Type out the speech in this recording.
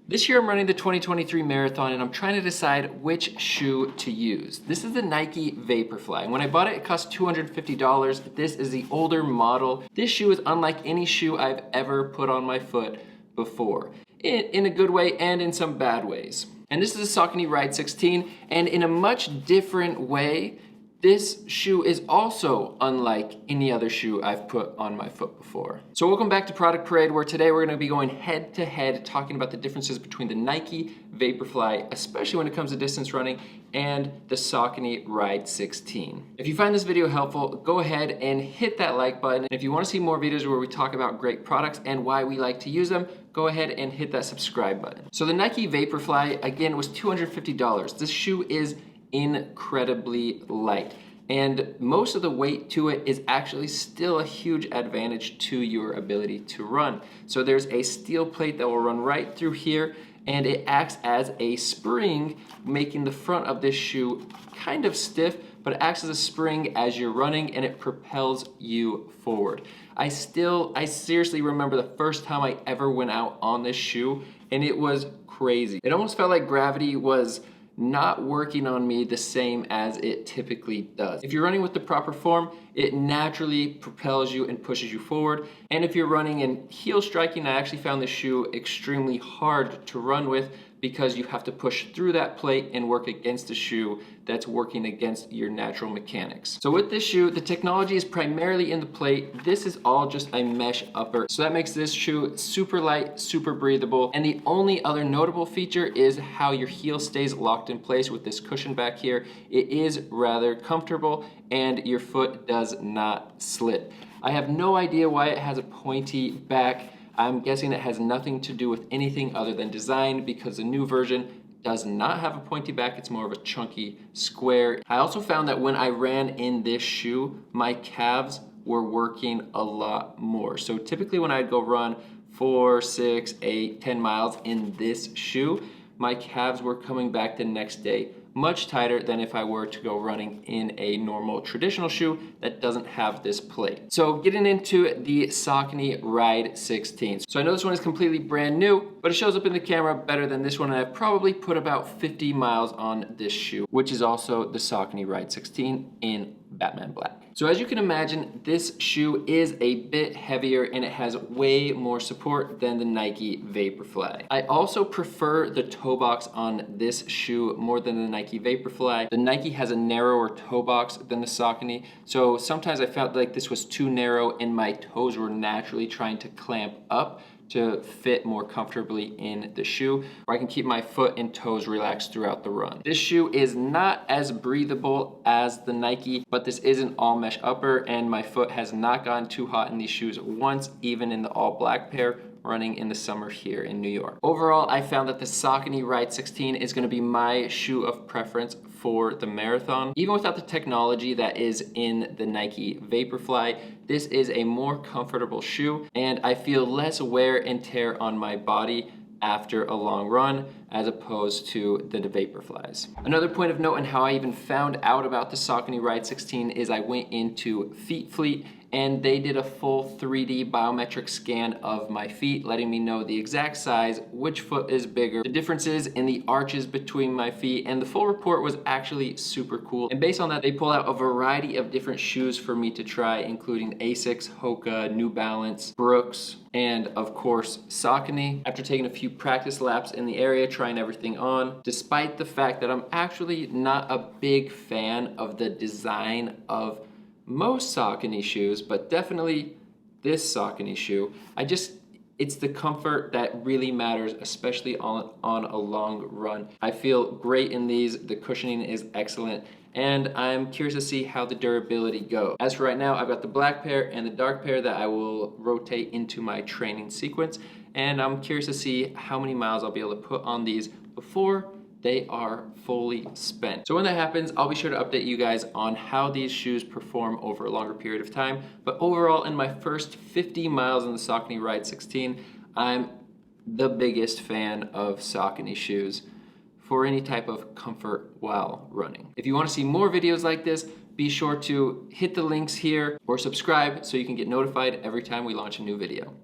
This year I'm running the 2023 marathon and I'm trying to decide which shoe to use. This is the Nike Vaporfly. And when I bought it, it cost $250. This is the older model. This shoe is unlike any shoe I've ever put on my foot before, in a good way and in some bad ways. And this is a Saucony Ride 16, and in a much different way, this shoe is also unlike any other shoe I've put on my foot before. So welcome back to Product Parade, where today we're gonna be going head to head talking about the differences between the Nike Vaporfly, especially when it comes to distance running, and the Saucony Ride 16. If you find this video helpful, go ahead and hit that like button. If you wanna see more videos where we talk about great products and why we like to use them, go ahead and hit that subscribe button. So the Nike Vaporfly, again, was $250. This shoe is incredibly light, and most of the weight to it is actually still a huge advantage to your ability to run. So there's a steel plate that will run right through here, and it acts as a spring, making the front of this shoe kind of stiff, but it acts as a spring as you're running, and it propels you forward. I seriously remember the first time I ever went out on this shoe, and it was crazy. It almost felt like gravity was not working on me the same as it typically does. If you're running with the proper form, it naturally propels you and pushes you forward. And if you're running in heel striking, I actually found this shoe extremely hard to run with because you have to push through that plate and work against a shoe that's working against your natural mechanics. So with this shoe, the technology is primarily in the plate. This is all just a mesh upper. So that makes this shoe super light, super breathable. And the only other notable feature is how your heel stays locked in place with this cushion back here. It is rather comfortable and your foot does not slip. I have no idea why it has a pointy back. I'm guessing it has nothing to do with anything other than design, because the new version does not have a pointy back. It's more of a chunky square. I also found that when I ran in this shoe, my calves were working a lot more. So typically when I'd go run 4, 6, 8, 10 miles in this shoe, my calves were coming back the next day much tighter than if I were to go running in a normal traditional shoe that doesn't have this plate. So getting into the Saucony Ride 16. So I know this one is completely brand new, but it shows up in the camera better than this one, and I've probably put about 50 miles on this shoe, which is also the Saucony Ride 16 in Batman Black. So as you can imagine, this shoe is a bit heavier and it has way more support than the Nike Vaporfly. I also prefer the toe box on this shoe more than the Nike Vaporfly. The Nike has a narrower toe box than the Saucony, so sometimes I felt like this was too narrow and my toes were naturally trying to clamp up to fit more comfortably in the shoe, where I can keep my foot and toes relaxed throughout the run. This shoe is not as breathable as the Nike, but this is an all mesh upper, and my foot has not gotten too hot in these shoes once, even in the all black pair running in the summer here in New York. Overall, I found that the Saucony Ride 16 is gonna be my shoe of preference for the marathon. Even without the technology that is in the Nike Vaporfly, this is a more comfortable shoe, and I feel less wear and tear on my body after a long run as opposed to the Vaporflies. Another point of note and how I even found out about the Saucony Ride 16 is I went into Feet Fleet and they did a full 3D biometric scan of my feet, letting me know the exact size, which foot is bigger, the differences in the arches between my feet, and the full report was actually super cool. And based on that, they pulled out a variety of different shoes for me to try, including Asics, Hoka, New Balance, Brooks, and of course, Saucony. After taking a few practice laps in the area, trying everything on, despite the fact that I'm actually not a big fan of the design of most Saucony shoes, but definitely this Saucony shoe, it's the comfort that really matters, especially on a long run. I feel great in these, the cushioning is excellent, and I'm curious to see how the durability goes. As for right now, I've got the black pair and the dark pair that I will rotate into my training sequence, and I'm curious to see how many miles I'll be able to put on these before they are fully spent. So when that happens, I'll be sure to update you guys on how these shoes perform over a longer period of time. But overall, in my first 50 miles on the Saucony Ride 16, I'm the biggest fan of Saucony shoes for any type of comfort while running. If you want to see more videos like this, be sure to hit the links here or subscribe so you can get notified every time we launch a new video.